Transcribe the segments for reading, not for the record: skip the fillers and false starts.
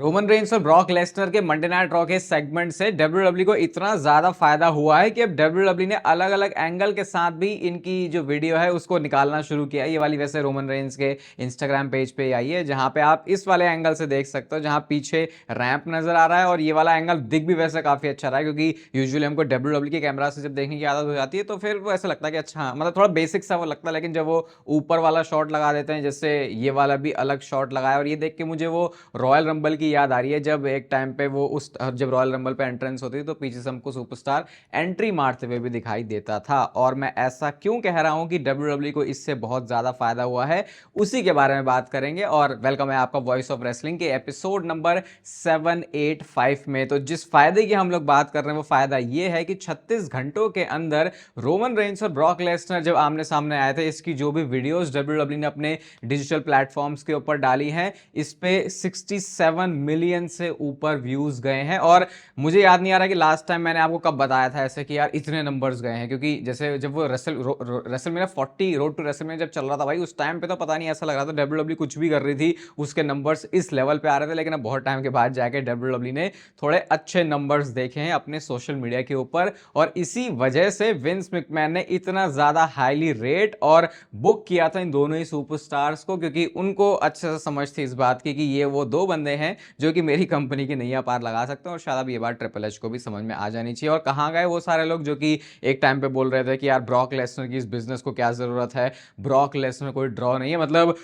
Roman Reigns और Brock Lesnar के Monday night raw के सेगमेंट से डब्ल्यूडब्ल्यू को इतना ज्यादा फायदा हुआ है कि अब डब्ल्यूडब्ल्यू ने अलग अलग एंगल के साथ भी इनकी जो वीडियो है उसको निकालना शुरू किया। ये वाली वैसे रोमन रेंस के इंस्टाग्राम पेज पे आई है, जहां पे आप इस वाले एंगल से देख सकते हो, जहां पीछे रैंप नजर आ रहा है। और ये वाला एंगल दिख भी वैसे काफी अच्छा रहा है, क्योंकि यूजुअली हमको डब्ल्यूडब्ल्यू के कैमरा से जब देखने की आदत हो जाती है तो फिर वो ऐसा लगता है कि अच्छा, मतलब थोड़ा बेसिक सा वो लगता है। लेकिन जब वो ऊपर वाला शॉट लगा देते हैं, जैसे ये वाला भी अलग शॉट लगाया, और ये देख के मुझे वो रॉयल रंबल की याद आ रही है, जब एक टाइम पे वो उस जब रॉयल रंबल पे एंट्रेंस होती थी तो पीछे से हमको सुपरस्टार एंट्री मारते हुए भी दिखाई देता था। और मैं ऐसा क्यों कह रहा हूं कि डब्ल्यूडब्ल्यू को इससे बहुत ज्यादा फायदा हुआ है, उसी के बारे में बात करेंगे। और वेलकम है आपका वॉइस ऑफ रेसलिंग के एपिसोड नंबर 785 में। तो जिस फायदे की हम लोग बात कर रहे हैं वो फायदा ये है कि 36 घंटों के अंदर रोमन रेंस और ब्रॉक लेसनर जब आमने सामने आए थे, इसकी जो भी वीडियोस डब्ल्यूडब्ल्यू ने अपने डिजिटल प्लेटफॉर्म्स के ऊपर डाली हैं, इस पे 67 मिलियन से ऊपर व्यूज गए हैं। और मुझे याद नहीं आ रहा कि लास्ट टाइम मैंने आपको कब बताया था ऐसे कि यार इतने नंबर्स गए हैं, क्योंकि जैसे जब वो रेसलमेनिया 40 रोड टू रेसलमेनिया जब चल रहा था भाई, उस टाइम पे तो पता नहीं, ऐसा लग रहा था डब्ल्यूडब्ल्यू कुछ भी कर रही थी, उसके नंबर्स इस लेवल पे आ रहे थे। लेकिन अब बहुत टाइम के बाद जाके डब्ल्यूडब्ल्यू ने थोड़े अच्छे नंबर्स देखे हैं अपने सोशल मीडिया के ऊपर, और इसी वजह से विंस मैकमैन ने इतना ज्यादा हाईली रेट और बुक किया था इन दोनों ही सुपरस्टार्स को, क्योंकि उनको अच्छे से समझ थी इस बात की कि ये वो दो बंदे हैं जो कि मेरी कंपनी की नैया पार लगा सकते हैं। और शायद अब ये बात ट्रिपल एच को भी समझ में आ जानी चाहिए। और कहाँ गए वो सारे लोग जो कि एक टाइम पे बोल रहे थे कि यार ब्रॉक लेसनर की इस बिजनेस को क्या जरूरत है, ब्रॉक लेसनर कोई ड्रॉ नहीं है। मतलब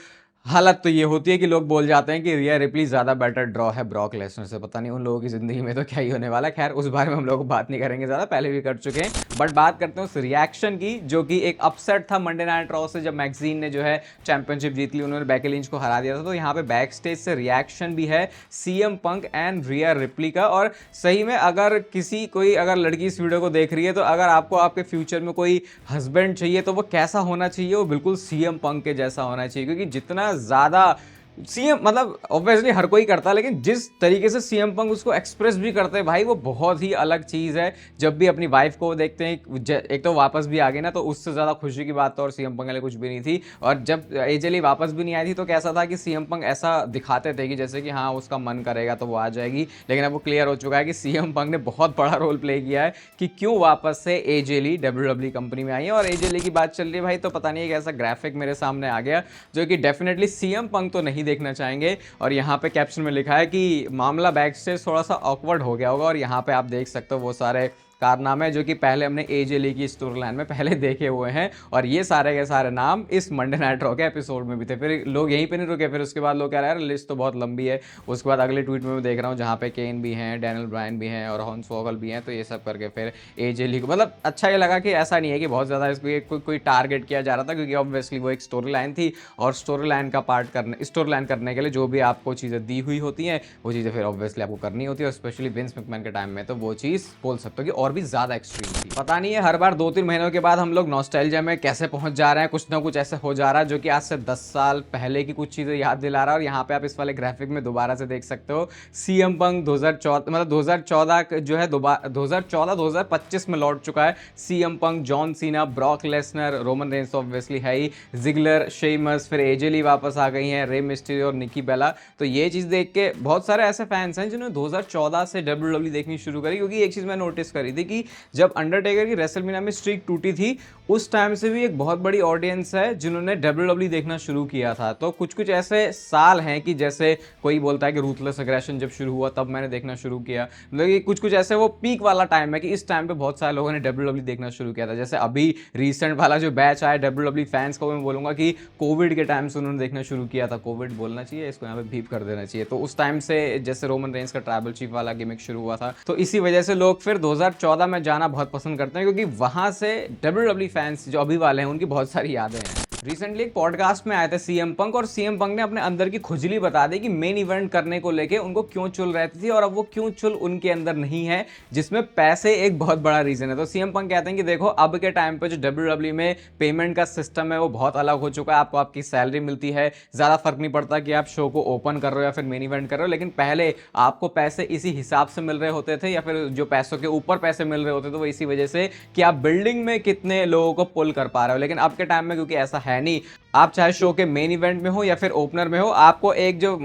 हालत तो ये होती है कि लोग बोल जाते हैं कि रिया रिप्ली ज्यादा बेटर ड्रॉ है ब्रॉक लेसनर से। पता नहीं उन लोगों की जिंदगी में तो क्या ही होने वाला है। खैर, उस बारे में हम लोग बात नहीं करेंगे ज्यादा, पहले भी कर चुके हैं। बट बात करते हैं उस रिएक्शन की, जो कि एक अपसेट था मंडे नाइट रॉ से, जब मैगजीन ने जो है चैंपियनशिप जीत ली, उन्होंने बेकी लिंच को हरा दिया था। तो यहाँ पे बैक स्टेज से रिएक्शन भी है CM Punk and Riya replay का। और सही में अगर अगर लड़की इस वीडियो को देख रही है, तो अगर आपको आपके फ्यूचर में कोई हस्बैंड चाहिए तो वो कैसा होना चाहिए, वो बिल्कुल सीएम पंक के जैसा होना चाहिए। क्योंकि जितना ज्यादा सीएम, मतलब ऑब्वियसली हर कोई करता है, लेकिन जिस तरीके से सीएम पंक उसको एक्सप्रेस भी करते हैं भाई, वो बहुत ही अलग चीज है। जब भी अपनी वाइफ को देखते हैं, एक तो वापस भी आ गई ना, तो उससे ज्यादा खुशी की बात तो और सीएम पंक के लिए कुछ भी नहीं थी। और जब एजेली वापस भी नहीं आई थी तो कैसा था कि सीएम पंक ऐसा दिखाते थे कि जैसे कि हाँ उसका मन करेगा तो वो आ जाएगी। लेकिन अब वो क्लियर हो चुका है कि सीएम पंक ने बहुत बड़ा रोल प्ले किया है कि क्यों वापस से एजेली डब्ल्यूडब्ल्यू कंपनी में आई है। और एजेली की बात चल रही है भाई, तो पता नहीं एक ऐसा ग्राफिक मेरे सामने आ गया जो कि डेफिनेटली सीएम पंक तो नहीं देखना चाहेंगे। और यहाँ पे कैप्शन में लिखा है कि मामला बैक स्टेज थोड़ा सा ऑकवर्ड हो गया होगा। और यहाँ पे आप देख सकते हो वो सारे कारनामे जो कि पहले हमने एजे ली की स्टोरी लाइन में पहले देखे हुए हैं। और ये सारे के सारे नाम इस मंडे नाइट रॉ के एपिसोड में भी थे। फिर लोग यहीं पे नहीं रुके, फिर उसके बाद लोग कह रहे हैं लिस्ट तो बहुत लंबी है। उसके बाद अगले ट्वीट में मैं देख रहा हूँ जहाँ पे केन भी हैं, डैनियल ब्रायन भी हैं और हॉन्स वॉगल भी हैं। तो ये सब करके फिर एजे ली को मतलब अच्छा ये लगा कि ऐसा नहीं है कि बहुत ज़्यादा इसको कोई टारगेट किया जा रहा था, क्योंकि ऑब्वियसली वो एक स्टोरी लाइन थी। और स्टोरी लाइन का पार्ट करने स्टोरी लाइन करने के लिए जो भी आपको चीज़ें दी हुई होती हैं, वो चीज़ें फिर ऑब्वियसली आपको करनी होती है। और स्पेशली विंस मैकमैन के टाइम में तो वो चीज़ बोल सकते हो कि और भी ज़्यादा एक्सट्रीम थी। पता नहीं है हर बार 2-3 महीनों के बाद हम लोग नॉस्टैल्जिया में कैसे पहुंच जा रहे हैं, कुछ ना कुछ ऐसे हो जा रहा है जो कि आज से 10 साल पहले की कुछ चीजें याद दिला रहा है। और यहाँ पे आप इस वाले ग्राफिक में दोबारा से देख सकते हो सीएम पंक 2014 मतलब 2014 जो है 2014-2025 में लौट चुका है। CM Punk, John Cena, Brock Lesnar, Roman Reigns obviously है ही, जिगलर, शेमस, फिर एजेली वापस आ गई हैं, रे मिस्टीरियो और निकी बेला। तो ये चीज देख के बहुत सारे ऐसे फैंस हैं जिन्होंने 2014 से डब्ल्यूडब्ल्यू देखनी शुरू करी। क्योंकि एक चीज मैं नोटिस करी थी कि जब अंडरटेकर की रेसलमेनिया में स्ट्रीक टूटी थी, उस टाइम से भी एक बहुत बड़ी ऑडियंस है जिन्होंने डब्ल्यूडब्ल्यू देखना शुरू किया था। तो कुछ कुछ ऐसे साल हैं कि जैसे कोई बोलता है कि रूथलेस एग्रेशन जब शुरू हुआ तब मैंने देखना शुरू किया। मतलब कि कुछ कुछ ऐसे वो पीक वाला टाइम है कि इस टाइम पे बहुत सारे लोगों ने डब्ल्यूडब्ल्यू देखना शुरू किया था। जैसे अभी रिसेंट वाला जो बैच आया डब्ल्यूडब्ल्यू फैंस को, मैं बोलूंगा कि कोविड के टाइम से उन्होंने देखना शुरू किया था। कोविड बोलना चाहिए इसको, यहाँ पे भीप कर देना चाहिए। तो उस टाइम से जैसे रोमन रेंस का ट्राइबल चीफ वाला गिमिक शुरू हुआ था, तो इसी वजह से लोग फिर 2014 में जाना बहुत पसंद करते हैं, क्योंकि वहां से डब्ल्यूडब्ल्यू फैंस जो अभी वाले हैं उनकी बहुत सारी यादें हैं। रिसेंटली एक पॉडकास्ट में आए थे सीएम पंक, और सीएम पंक ने अपने अंदर की खुजली बता दी कि मेन इवेंट करने को लेके उनको क्यों चुल रहती थी और अब वो क्यों चुल उनके अंदर नहीं है, जिसमें पैसे एक बहुत बड़ा रीजन है। तो सीएम पंक कहते हैं कि देखो अब के टाइम पे जो डब्ल्यूडब्ल्यू में पेमेंट का सिस्टम है वो बहुत अलग हो चुका है। आपको आपकी सैलरी मिलती है, ज्यादा फर्क नहीं पड़ता कि आप शो को ओपन कर रहे हो या फिर मेन इवेंट कर रहे हो। लेकिन पहले आपको पैसे इसी हिसाब से मिल रहे होते थे, या फिर जो पैसों के ऊपर पैसे मिल रहे होते थे वो इसी वजह से कि आप बिल्डिंग में कितने लोगों को पुल कर पा रहे हो। लेकिन अब के टाइम में क्योंकि ऐसा है नहीं। आप चाहे शो के मेन इवेंट में हो या फिर ओपनर में हो, आपको एक जो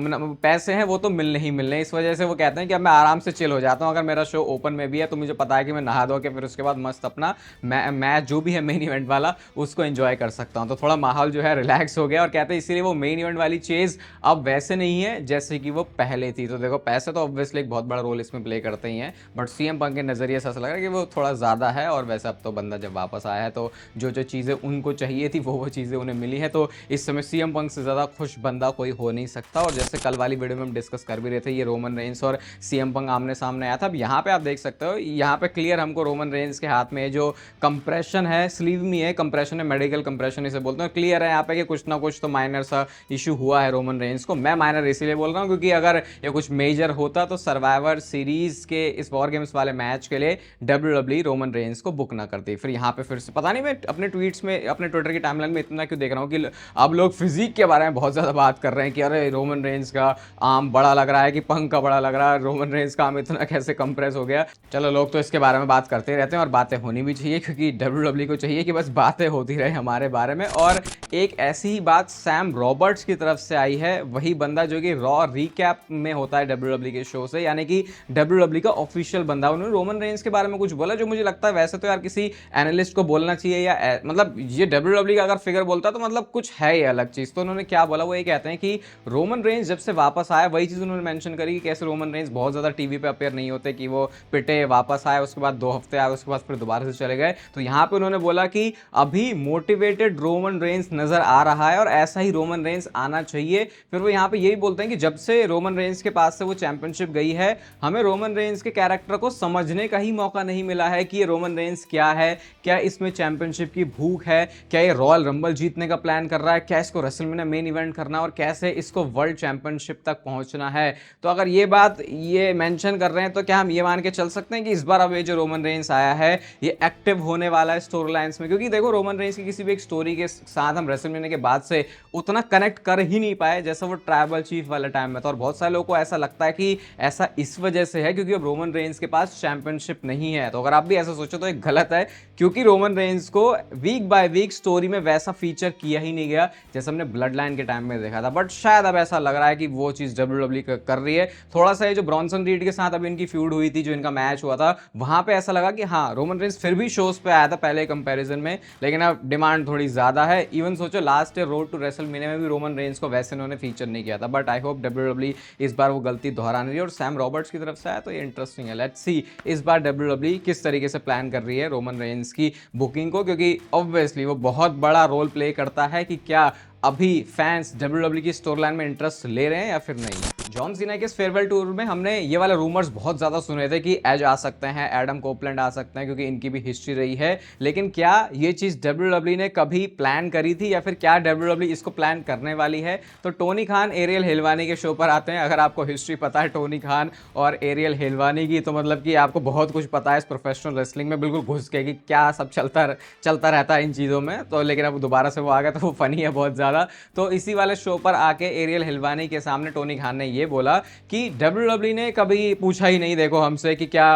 पैसे हैं वो तो मिलने ही मिलने। इस वजह से वो कहते हैं कि अब मैं आराम से चिल हो जाता हूँ, अगर मेरा शो ओपन में भी है तो मुझे पता है कि मैं नहा धो के फिर उसके बाद मस्त अपना मैच जो भी है मेन इवेंट वाला उसको एंजॉय कर सकता हूँ। तो थोड़ा माहौल जो है रिलैक्स हो गया, और कहते हैं इसीलिए वो मेन इवेंट वाली चीज़ अब वैसे नहीं है जैसे कि वो पहले थी। तो देखो पैसे तो ऑब्वियसली एक बहुत बड़ा रोल इसमें प्ले करते ही हैं, बट सीएम पंक के नज़रिए से ऐसा लग रहा है कि वो थोड़ा ज़्यादा है। और वैसे अब तो बंदा जब वापस आया है तो जो जो चीज़ें उनको चाहिए थी वो चीज़ें उन्हें मिली है। तो इस समय सीएम पंक से ज़्यादा खुश बंदा कोई हो नहीं सकता। और जैसे कल वाली वीडियो में हम डिस्कस कर भी रहे थे, ये रोमन रेंस और सीएम पंक आमने सामने आया था। अब यहाँ पे आप देख सकते हो, यहाँ पे क्लियर हमको रोमन रेंस के हाथ में जो कंप्रेशन है, स्लीव में है कंप्रेशन है, मेडिकल कंप्रेशन इसे बोलते हैं, क्लियर है यहाँ पे कि कुछ ना कुछ तो माइनर सा इशू हुआ है रोमन रेंस को। मैं माइनर इसीलिए बोल रहा हूँ क्योंकि अगर ये कुछ मेजर होता तो सर्वाइवर सीरीज के इस वॉर गेम्स वाले मैच के लिए डब्ल्यूडब्ल्यूई रोमन रेंस को बुक ना करती। फिर यहाँ पे फिर से पता नहीं, मैं अपने ट्वीट्स में अपने ट्विटर की टाइमलाइन में इतना क्यों देख रहा हूँ कि अब लोग फिजिक के बारे में बहुत ज़्यादा बात कर रहे हैं कि अरे रोमन रेंस का आर्म बड़ा लग रहा है कि पंक का बड़ा लग रहा है, रोमन रेंस का आर्म इतना कैसे कंप्रेस हो गया। चलो, लोग तो इसके बारे में बात करते रहते हैं और बातें होनी भी चाहिए, क्योंकि डब्ल्यूडब्ल्यूई को चाहिए कि बस बातें होती रहे हमारे बारे में। और एक ऐसी ही बात सैम रॉबर्ट्स की तरफ से आई है, वही बंदा जो कि रॉ रिकैप में होता है डब्ल्यूडब्ल्यूई के शो से, यानी कि डब्ल्यूडब्ल्यूई का ऑफिशियल बंदा। उन्होंने रोमन रेंस के बारे में कुछ बोला जो मुझे लगता है वैसे तो यार किसी एनालिस्ट को बोलना चाहिए, या मतलब ये डब्ल्यूडब्ल्यूई का अगर फिगर बोलता तो मतलब कुछ है ये अलग चीज़। तो उन्होंने क्या बोला, वो ये कहते हैं कि रोमन रेंस जब से वापस आया, वही चीज़ उन्होंने मेंशन करी कि कैसे रोमन रेंस बहुत ज़्यादा टीवी पे अपेयर नहीं होते, कि वो पिटे वापस आए, उसके बाद 2 हफ्ते आए, उसके बाद फिर दोबारा से चले गए। तो यहाँ पे उन्होंने बोला कि अभी मोटिवेटेड रोमन रेंस नजर आ रहा है और ऐसा ही रोमन रेंस आना चाहिए। फिर वो यहाँ पे यही बोलते हैं कि जब से रोमन रेंस के पास से वो चैंपियनशिप गई है, हमें रोमन रेंस के कैरेक्टर को समझने का ही मौका नहीं मिला है कि ये रोमन रेंस क्या है, क्या इसमें चैंपियनशिप की भूख है, क्या ये रॉयल रंबल जीतने का प्लान कर रहा है, क्या इसको रेसलमेनिया मेन इवेंट करना और कैसे इसको वर्ल्ड चैंपियनशिप तक पहुंचना है। तो अगर ये बात ये मेंशन कर रहे हैं तो क्या हम ये मान के चल सकते हैं कि इस बार अब ये जो रोमन रेंस आया है ये एक्टिव होने वाला है स्टोरी लाइंस में? क्योंकि देखो रोमन रेंस की किसी भी एक स्टोरी के साथ हम रेसलमेनिया के बाद से उतना कनेक्ट कर ही नहीं पाए जैसा वो ट्राइबल चीफ वाले टाइम में था। और बहुत सारे लोगों को ऐसा लगता है कि ऐसा इस वजह से है क्योंकि अब रोमन रेंस के पास चैंपियनशिप नहीं है। तो अगर आप भी ऐसा सोचो तो एक गलत है, क्योंकि रोमन रेंस को वीक बाय वीक स्टोरी में वैसा फीचर किया ही नहीं गया जैसे हमने ब्लड लाइन के टाइम में देखा था। बट शायद अब ऐसा लग रहा है कि वो चीज़ डब्ल्यूडब्ल्यूई कर रही है। थोड़ा सा ये जो ब्रॉन्सन रीड के साथ अभी इनकी फ्यूड हुई थी, जो इनका मैच हुआ था, वहां पे ऐसा लगा कि हाँ रोमन रेंस फिर भी शोज पे आया था पहले कंपैरिजन में, लेकिन अब डिमांड थोड़ी ज़्यादा है। इवन सोचो last year road to WrestleMania में भी रोमन रेंस को वैसे उन्होंने फीचर नहीं किया था। बट आई होप डब्ल्यूडब्ल्यूई इस बार वो गलती दोहरा नहीं रही और सैम रॉबर्ट्स की तरफ से आया तो ये इंटरेस्टिंग है। लेट्स सी इस बार डब्ल्यूडब्ल्यूई किस तरीके से प्लान कर रही है रोमन रेंस की बुकिंग को, क्योंकि ऑब्वियसली वो बहुत बड़ा रोल प्ले करता है कि क्या अभी फैंस डब्ल्यूडब्ल्यूई की स्टोरी लाइन में इंटरेस्ट ले रहे हैं या फिर नहीं। जॉन सीना के इस फेयरवेल टूर में हमने ये वाले रूमर्स बहुत ज़्यादा सुने थे कि एज आ सकते हैं, एडम कोपलैंड आ सकते हैं, क्योंकि इनकी भी हिस्ट्री रही है। लेकिन क्या ये चीज़ डब्ल्यूडब्ल्यूई ने कभी प्लान करी थी या फिर क्या डब्ल्यूडब्ल्यूई इसको प्लान करने वाली है? तो टोनी खान एरियल हिलवानी के शो पर आते हैं। अगर आपको हिस्ट्री पता है टोनी खान और एरियल हिलवानी की, तो मतलब कि आपको बहुत कुछ पता है इस प्रोफेशनल रेसलिंग में बिल्कुल घुस के कि क्या सब चलता रहता है इन चीज़ों में। तो लेकिन अब दोबारा से वो आ गया तो वो फनी है बहुत ज़्यादा। तो इसी वाले शो पर आके एरियल हिलवानी के सामने टोनी खान ने ये बोला कि डब्ल्यूडब्ल्यूई ने कभी पूछा ही नहीं देखो हमसे कि क्या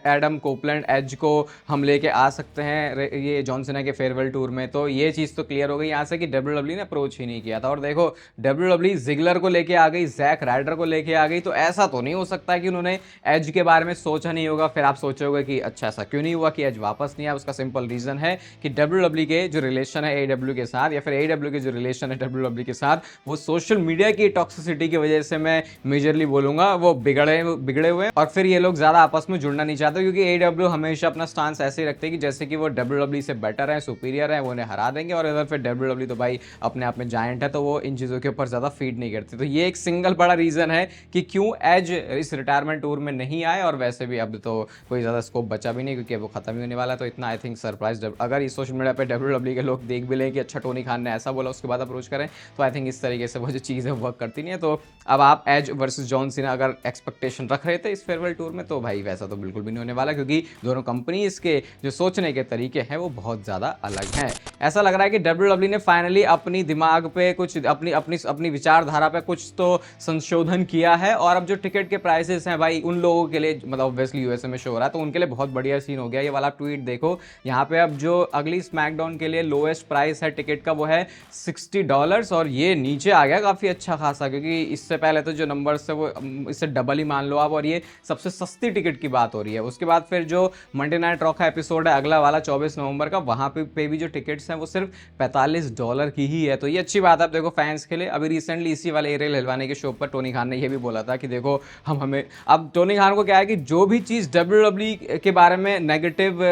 एडम कोपलैंड एज को हम लेके आ सकते हैं ये जॉन सीना के फेयरवेल टूर में। तो ये चीज़ तो क्लियर हो गई यहाँ से कि डब्ल्यूडब्ल्यूई ने अप्रोच ही नहीं किया था। और देखो डब्ल्यूडब्ल्यूई जिगलर को लेके आ गई, जैक राइडर को लेके आ गई, तो ऐसा तो नहीं हो सकता कि उन्होंने एज के बारे में सोचा नहीं होगा। फिर आप सोचोगे कि अच्छा ऐसा क्यों नहीं हुआ कि एज वापस नहीं आया? उसका सिंपल रीजन है कि डब्ल्यूडब्ल्यूई के जो रिलेशन है एडब्ल्यू के साथ, या फिर एडब्ल्यू के जो रिलेशन है डब्ल्यूडब्ल्यूई के साथ, वो सोशल मीडिया की टॉक्सिसिटी की वजह से मैं मेजरली बोलूंगा वो बिगड़े हुए हैं। और फिर ये लोग ज्यादा आपस में जुड़ना नहीं चाहते, क्योंकि एडब्ल्यू हमेशा अपना स्टांस ऐसे ही रखते हैं कि जैसे कि वो डब्ल्यूडब्ल्यूई से बेटर है, सुपीरियर है, वो उन्हें हरा देंगे। और इधर फिर डब्ल्यूडब्ल्यूई तो भाई अपने आप में जायंट है, तो वो इन चीज़ों के ऊपर ज़्यादा फीड नहीं करती। तो ये एक सिंगल बड़ा रीज़न है कि क्यों एज इस रिटायरमेंट टूर में नहीं आए। और वैसे भी अब तो कोई ज़्यादा स्कोप बचा भी नहीं, क्योंकि वो खत्म ही होने वाला है। तो इतना आई थिंक सरप्राइज अगर इस सोशल मीडिया पर डब्ल्यूडब्ल्यूई के लोग देख भी लें कि अच्छा टोनी खान ने ऐसा बोला, उसके बाद अप्रोच अप्रोच करें। तो आई थिंक इस तरीके से वो जो चीज़ है वर्क करती नहीं है। तो अब आप एज वर्सेस जॉन सीना अगर एक्सपेक्टेशन रख रहे थे इस फेयरवेल टूर में, तो भाई वैसा तो बिल्कुल भी नहीं होने वाला, क्योंकि दोनों कंपनीज के जो सोचने के तरीके हैं वो बहुत ज़्यादा अलग हैं। ऐसा लग रहा है कि WWE ने फाइनली अपनी दिमाग पे कुछ अपनी विचारधारा पे कुछ तो संशोधन किया है, और अब जो टिकट के प्राइसेस हैं भाई उन लोगों के लिए, मतलब ऑब्वियसली यूएसए में शो हो रहा है तो उनके लिए बहुत बढ़िया सीन हो गया। ये वाला ट्वीट देखो यहाँ पे, अब जो अगली स्मैकडाउन के लिए लोएस्ट प्राइस है टिकट का वो है $60, और ये नीचे आ गया काफ़ी अच्छा खासा, क्योंकि इससे पहले तो जो नंबर्स है वो इससे डबल ही मान लो आप, और ये सबसे सस्ती टिकट की बात हो रही है। उसके बाद फिर जो मंडे नाइट रॉ का एपिसोड है अगला वाला 24 नवंबर का, वहाँ पे भी जो टिकट्स हैं वो सिर्फ $45 की ही है। तो ये अच्छी बात है अब देखो फैंस के लिए। अभी रिसेंटली इसी वाले एरियल हलवानी के शो पर टोनी खान ने ये भी बोला था कि देखो हमें अब टोनी खान को क्या है कि जो भी चीज़ WWE के बारे में नेगेटिव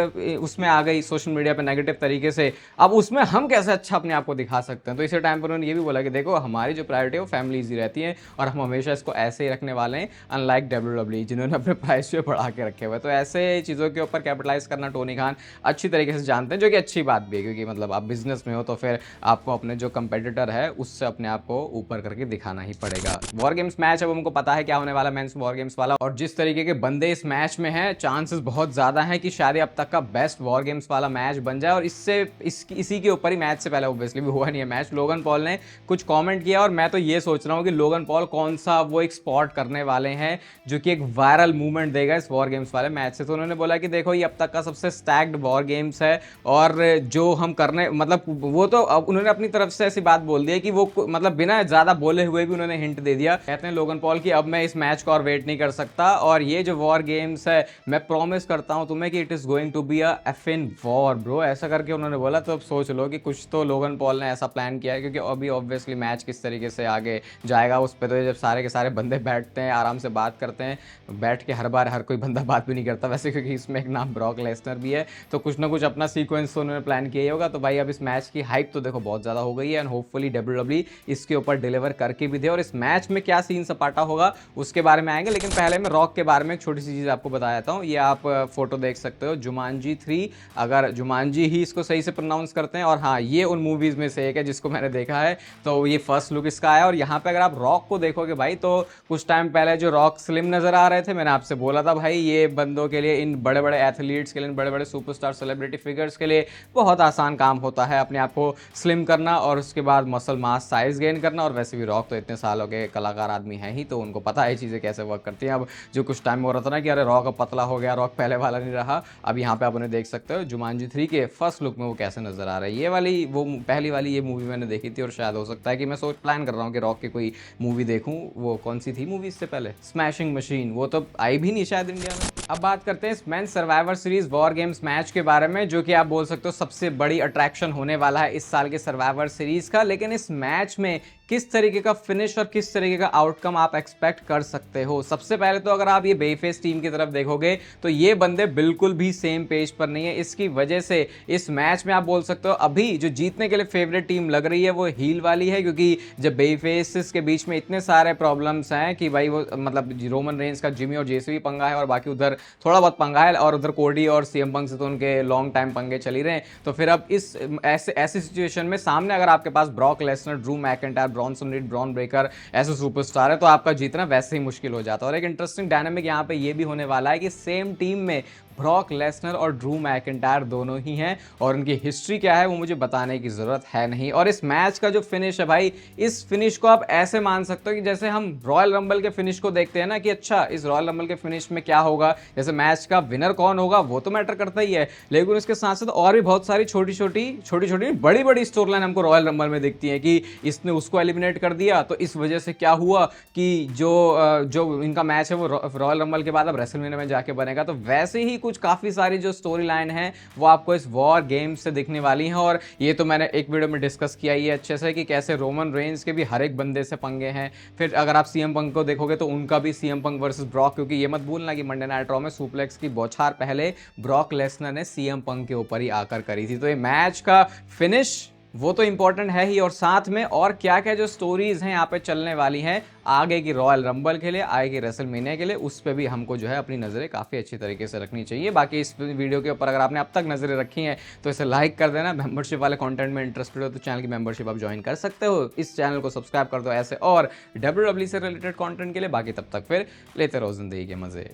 उसमें आ गई सोशल मीडिया पे नेगेटिव तरीके से, अब उसमें हम कैसे अच्छा अपने आप को दिखा सकते हैं। तो इसी टाइम पर उन्होंने ये भी बोला कि देखो हमारी जो प्रायोरिटी है वो फैमिलीज ही रहती है, और हम हमेशा इसको ऐसे ही रखने वाले हैं, अनलाइक WWE जिन्होंने अपने प्राइस पे बढ़ा के रखे हुए। तो ऐसे चीज़ों के ऊपर कैपिटलाइज करना टोनी खान अच्छी तरीके से जानते हैं, जो कि अच्छी बात भी है, क्योंकि मतलब आप बिजनेस में हो तो फिर आपको अपने जो कंपेटिटर है उससे अपने आप को ऊपर करके दिखाना ही पड़ेगा। वॉर गेम्स मैच अब हमको पता है क्या होने वाला मेंस वॉर गेम्स वाला, और जिस तरीके के बंदे इस मैच में हैं चांसेस बहुत ज़्यादा हैं कि शायद अब तक का बेस्ट वॉर गेम्स वाला मैच बन जाए। और इसी के ऊपर ही मैच से पहले ऑब्वियसली भी हुआ नहीं है मैच, लोगन पॉल ने कुछ कमेंट किया, और मैं तो ये सोच रहा हूँ कि लोगन पॉल कौन सा वो एक स्पॉट करने वाले हैं जो कि एक वायरल मूवमेंट देगा इस वॉर गेम्स वाले मैच से। तो उन्होंने बोला कि देखो ये अब तक का सबसे स्टैक्ड वॉर गेम्स है, और जो हम करने मतलब वो तो उन्होंने अपनी तरफ से ऐसी बात बोल दी है कि वो मतलब बिना ज़्यादा बोले हुए भी उन्होंने हिंट दे दिया। कहते हैं लोगन पॉल कि अब मैं इस मैच को और वेट नहीं कर सकता, और ये जो वॉर गेम्स है मैं प्रॉमिस करता हूँ तुम्हें कि it is going to be a effin war bro, ऐसा करके उन्होंने बोला। तो अब सोच लो कि कुछ तो लोगन पॉल ने ऐसा प्लान किया है, क्योंकि अभी ऑब्वियसली मैच किस तरीके से आगे जाएगा उस पर तो जब सारे के सारे बंदे बैठते हैं आराम से बात करते हैं, बैठ के हर बार हर कोई बंदा बात भी नहीं करता वैसे, क्योंकि इसमें एक नाम ब्रॉक लेसनर भी है, तो कुछ ना कुछ अपना सीक्वेंस तो उन्होंने प्लान किया ही होगा। तो भाई अब इस मैच की हाइप तो देखो बहुत ज़्यादा हो गई है, एंड होपफुली WWE इसके ऊपर डिलीवर करके भी दे। और इस मैच में क्या सीन सपाटा होगा उसके बारे में आएंगे, लेकिन पहले मैं रॉक के बारे में एक छोटी सी चीज़ आपको बता देता हूँ। ये आप फोटो देख सकते हो जुमानजी 3, अगर जुमानजी ही इसको सही से प्रोनाउंस करते हैं, और हाँ ये उन मूवीज़ में से एक है जिसको मैंने देखा है, तो ये फर्स्ट लुक इसका आया। और यहाँ पे अगर आप रॉक को देखोगे भाई, तो कुछ टाइम पहले जो रॉक स्लिम नज़र आ रहे थे, मैंने आपसे बोला था भाई ये बंदों के लिए, इन बड़े बड़े एथलीट्स के लिए, इन बड़े बड़े सुपरस्टार सेलिब्रिटी फिगर्स के लिए बहुत आसान काम होता है अपने आप को स्लिम करना और उसके बाद मसल मास साइज गेन करना। और वैसे भी रॉक तो इतने सालों के कलाकार आदमी हैं ही, तो उनको पता है चीज़ें कैसे वर्क करती हैं। अब जो कुछ टाइम में हो रहा था ना कि अरे रॉक अब पतला हो गया, रॉक पहले वाला नहीं रहा, अब यहाँ पे आप उन्हें देख सकते हो जुमानजी 3 के फर्स्ट लुक में वो कैसे नजर आ रहा है। ये वाली वो पहली वाली ये मूवी मैंने देखी थी, और शायद हो सकता है कि मैं प्लान कर रहा हूँ कि रॉक की कोई मूवी देखूँ। वो कौन सी थी मूवी इससे पहले, स्मैशिंग मशीन, वो तो आई भी नहीं शायद इंडिया में। अब बात करते हैं men's survivor series war games match के बारे में, जो कि आप बोल सकते हो सबसे बड़ी अट्रैक्शन होने वाला है इस साल के सर्वाइवर सीरीज का। लेकिन इस मैच में किस तरीके का फिनिश और किस तरीके का आउटकम आप एक्सपेक्ट कर सकते हो। सबसे पहले तो अगर आप ये बेफेस टीम की तरफ देखोगे तो ये बंदे बिल्कुल भी सेम पेज पर नहीं है। इसकी वजह से इस मैच में आप बोल सकते हो अभी जो जीतने के लिए फेवरेट टीम लग रही है वो हील वाली है, क्योंकि जब बेफेसेस के बीच में इतने सारे प्रॉब्लम्स हैं कि भाई वो मतलब रोमन रेंस का जिमी और जेसी भी पंगा है, और बाकी उधर थोड़ा बहुत पंगा है, और उधर कोडी और सीएम पंक से तो उनके लॉन्ग टाइम पंगे चल ही रहे हैं। तो फिर अब इस ऐसी सिचुएशन में सामने अगर आपके पास Brock Lesnar, Drew McIntyre, Bronson Reed, Bron Breakker ऐसे सुपरस्टार है, तो आपका जीतना वैसे ही मुश्किल हो जाता है। और एक इंटरेस्टिंग डायनामिक यहाँ पे ये भी होने वाला है कि सेम टीम में ब्रॉक लेसनर और ड्रू मैकिंटायर दोनों ही हैं, और उनकी हिस्ट्री क्या है वो मुझे बताने की ज़रूरत है नहीं। और इस मैच का जो फिनिश है भाई, इस फिनिश को आप ऐसे मान सकते हो कि जैसे हम रॉयल रंबल के फिनिश को देखते हैं ना कि अच्छा इस रॉयल रंबल के फिनिश में क्या होगा, जैसे मैच का विनर कौन होगा वो तो मैटर करता ही है, लेकिन उसके साथ साथ और भी बहुत सारी छोटी छोटी बड़ी बड़ी स्टोरी लाइन हमको रॉयल रंबल में दिखती है कि इसने उसको एलिमिनेट कर दिया, तो इस वजह से क्या हुआ कि जो इनका मैच है वो रॉयल रंबल के बाद अब रेसलमेनिया में जाके बनेगा। तो वैसे ही कुछ काफ़ी सारी जो स्टोरी लाइन है वो आपको इस वॉर गेम्स से दिखने वाली हैं। और ये तो मैंने एक वीडियो में डिस्कस किया ही है अच्छे से कि कैसे रोमन रेंस के भी हर एक बंदे से पंगे हैं। फिर अगर आप सीएम पंक को देखोगे तो उनका भी सीएम पंक वर्सेस ब्रॉक, क्योंकि ये मत भूलना कि मंडे नाइट रॉ में सुप्लेक्स की बौछार पहले ब्रॉक लेसनर ने सीएम पंक के ऊपर ही आकर करी थी। तो ये मैच का फिनिश वो तो इंपॉर्टेंट है ही, और साथ में और क्या क्या जो स्टोरीज हैं यहाँ पे चलने वाली हैं आगे की रॉयल रंबल के लिए, आगे की रेसलमेनिया के लिए, उस पर भी हमको जो है अपनी नज़रें काफ़ी अच्छी तरीके से रखनी चाहिए। बाकी इस वीडियो के ऊपर अगर आपने अब तक नज़रें रखी हैं तो इसे लाइक कर देना। मेंबरशिप वाले कंटेंट में इंटरेस्टेड हो तो चैनल की मेंबरशिप आप ज्वाइन कर सकते हो। इस चैनल को सब्सक्राइब कर दो ऐसे और WWE से रिलेटेड कंटेंट के लिए। बाकी तब तक फिर लेते रहो जिंदगी के मज़े।